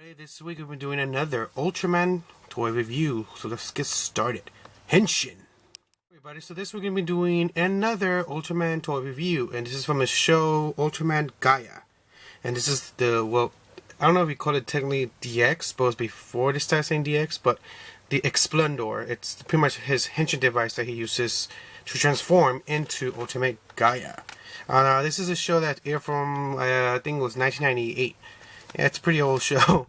Everybody, this week we've been doing another Ultraman toy review, so let's get started. Henshin! Everybody, so this week we're going to be doing another Ultraman toy review, and this is from the show Ultraman Gaia. And this is the, well, I don't know if we call it technically DX, but it was before they started saying DX, but the Eplender. It's pretty much his Henshin device that he uses to transform into Ultraman Gaia. This is a show that aired from, I think it was 1998. Yeah, it's a pretty old show.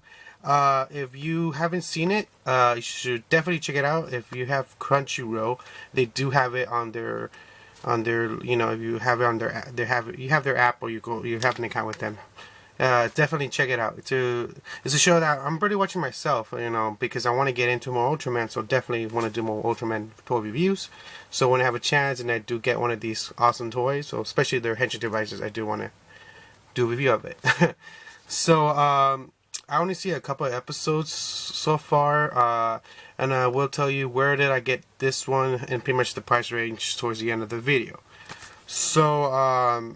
If you haven't seen it, you should definitely check it out. If you have Crunchyroll, they do have it on their, you know, if you have it on their, you have their app, or you have an account with them. Definitely check it out. It's a show that I'm pretty watching myself, you know, because I want to get into more Ultraman. So definitely want to do more Ultraman toy reviews. So when I have a chance and I do get one of these awesome toys, so especially their Henshin devices, I do want to do a review of it. So, I only see a couple of episodes so far, and I will tell you where did I get this one and pretty much the price range towards the end of the video. So,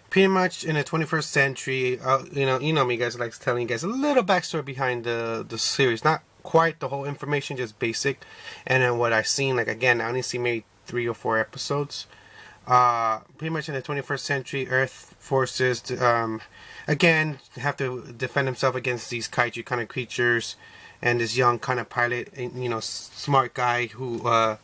pretty much in the 21st century, you know me guys, I like telling you guys a little backstory behind the series. Not quite the whole information, just basic. And then what I've seen, like again, I only see maybe 3 or 4 episodes. Pretty much in the 21st century, Earth forces again have to defend themselves against these kaiju kind of creatures, and this young kind of pilot, you know, smart guy who I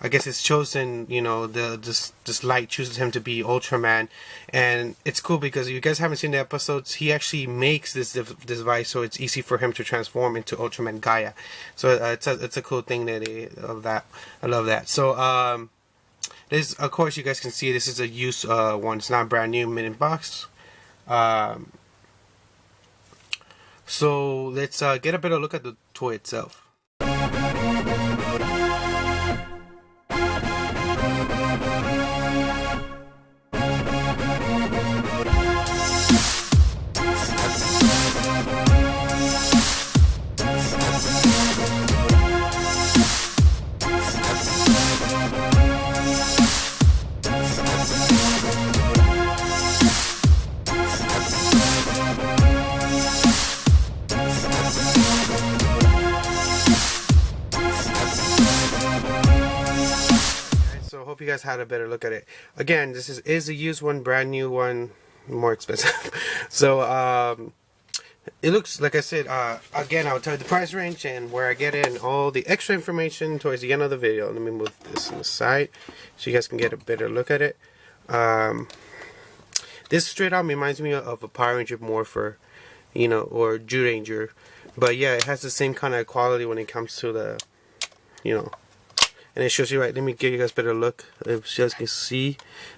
guess is chosen, you know, this light chooses him to be Ultraman. And it's cool because if you guys haven't seen the episodes, he actually makes this device so it's easy for him to transform into Ultraman Gaia. So it's a cool thing that I love that. So this, of course, you guys can see this is a used one. It's not brand new, mid box. So let's get a better look at the toy itself. So hope you guys had a better look at it. Again, this is a used one, brand new one, more expensive. So it looks, like I said, again, I'll tell you the price range and where I get it and all the extra information towards the end of the video. Let me move this on the side so you guys can get a better look at it. This straight out reminds me of a Power Ranger Morpher, you know, or Jew Ranger. But yeah, it has the same kind of quality when it comes to the, you know, and it shows you right. Let me give you guys a better look. If you guys can see,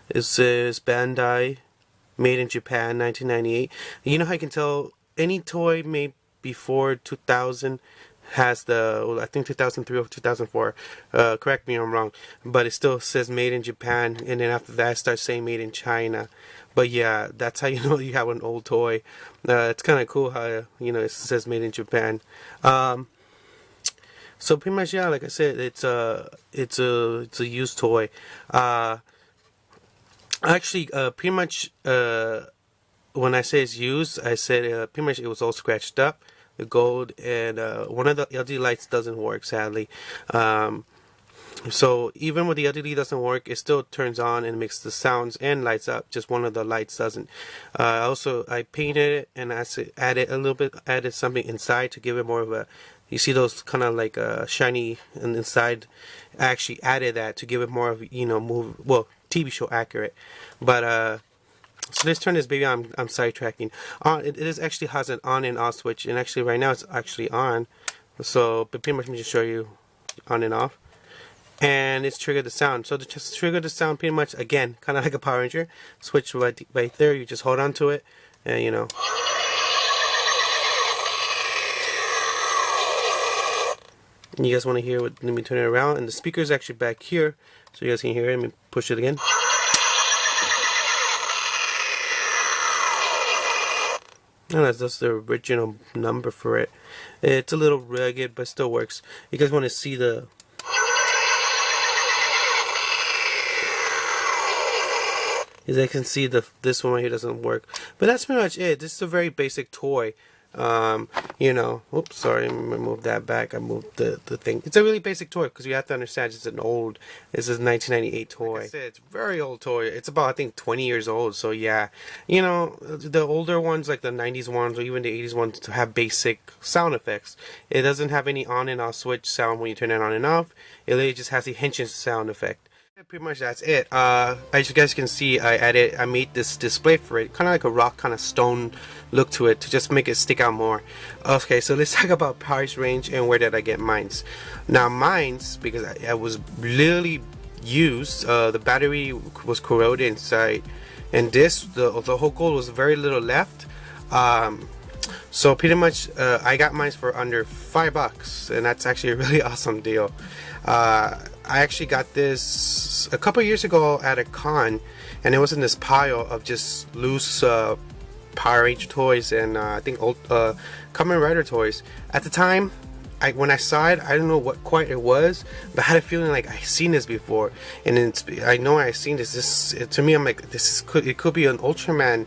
it says Bandai, made in Japan, 1998. You know how you can tell any toy made before 2000 has the, well, I think 2003 or 2004. Correct me if I'm wrong, but it still says made in Japan, and then after that it starts saying made in China. But yeah, that's how you know you have an old toy. It's kind of cool how, you know, it says made in Japan. So pretty much, yeah, like I said, it's a used toy. Actually, pretty much, when I say it's used, I said pretty much it was all scratched up, the gold, and one of the LED lights doesn't work, sadly. So even when the LED doesn't work, it still turns on and makes the sounds and lights up. Just one of the lights doesn't. Also, I painted it and I added something inside to give it more of a. You see those kind of like shiny and inside. I actually added that to give it more of, you know, TV show accurate. But so let's turn this baby on. I'm sidetracking. It is actually has an on and off switch, and actually right now it's actually on. So, but pretty much let me just show you on and off. And it's triggered the sound. So to just trigger the sound, pretty much again, kind of like a Power Ranger, switch right there. You just hold on to it, and you know. You guys want to hear what? Let me turn it around, and the speaker is actually back here, so you guys can hear it. Let me push it again. And that's just the original number for it. It's a little rugged, but still works. You guys want to see the As I can see, this one right here doesn't work, but that's pretty much it. This is a very basic toy. You know, oops, sorry, I'm gonna move that back. I moved the thing. It's a really basic toy because you have to understand this is a 1998 toy. Like I said, it's a very old toy. It's about, I think, 20 years old. So yeah, you know, the older ones, like the 90s ones or even the 80s ones, to have basic sound effects. It doesn't have any on and off switch sound when you turn it on and off. It literally just has the henshin sound effect. Pretty much that's it. As you guys can see, I made this display for it, kind of like a rock, kind of stone look to it, to just make it stick out more. Okay, so let's talk about price range and where did I get mines. Now mines, because I was literally used, the battery was corroded inside, and the whole gold was very little left. So pretty much I got mine for under $5, and that's actually a really awesome deal. I actually got this a couple years ago at a con, and it was in this pile of just loose Power Ranger toys and I think old Kamen Rider toys. At the time, when I saw it, I don't know what quite it was, but I had a feeling like I've seen this before, and I know I've seen this. To me, I'm like, it could be an Ultraman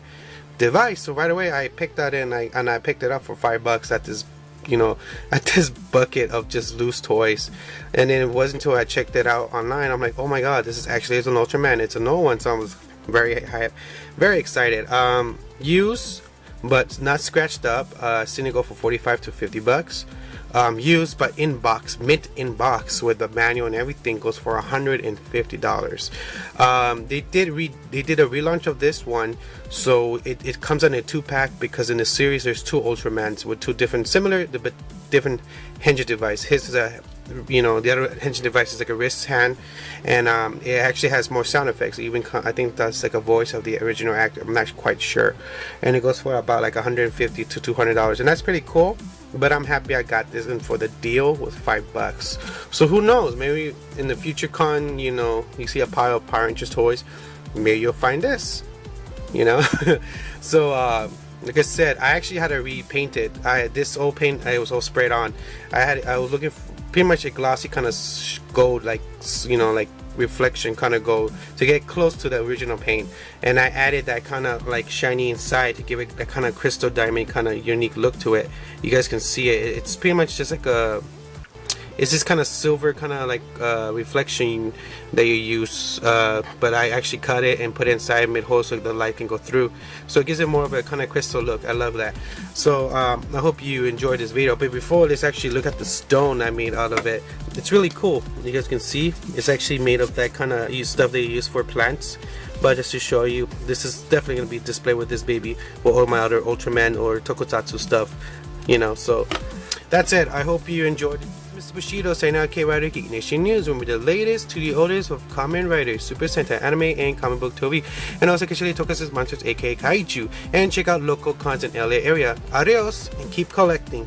device. So right away I picked that in, and I picked it up for $5 at this, you know, at this bucket of just loose toys. And then it wasn't until I checked it out online, I'm like, oh my god, this is actually an Ultraman. It's a no one. So I was very excited. Used but not scratched up. Seen it go for $45 to $50. Used but in box, mint in box with the manual and everything, goes for $150. They did a relaunch of this one, so it comes in a 2-pack, because in the series there's 2 Ultramans with 2 different similar but different henshin device. His is a, you know, the other henshin device is like a wrist hand, and it actually has more sound effects. Even I think that's like a voice of the original actor. I'm not quite sure, and it goes for about like $150 to $200, and that's pretty cool. But I'm happy I got this in for the deal with $5. So who knows? Maybe in the future con, you know, you see a pile of Power Rangers toys, maybe you'll find this. You know, so like I said, I actually had to repaint it. This old paint, it was all sprayed on. I was looking for pretty much a glossy kind of gold, like, you know, like reflection kind of gold, to get close to the original paint, and I added that kind of like shiny inside to give it that kind of crystal diamond kind of unique look to it. You guys can see it. It's pretty much just like it's this kind of silver kind of like reflection that you use, but I actually cut it and put it inside, mid hole, so the light can go through, so it gives it more of a kind of crystal look. I love that. So I hope you enjoyed this video. But before, let's actually look at the stone I made out of it. It's really cool. You guys can see it's actually made of that kind of stuff they use for plants. But just to show you, this is definitely going to be displayed with this baby, with all my other Ultraman or Tokusatsu stuff, you know. So that's it. I hope you enjoyed it. Mr. Bushido saying out, K-Rider Geek Nation News, with the latest to the oldest of Kamen Rider, Super Sentai Anime, and comic book Toby, and also occasionally Tokusatsu monsters aka Kaiju, and check out local cons in LA area. Adios, and keep collecting.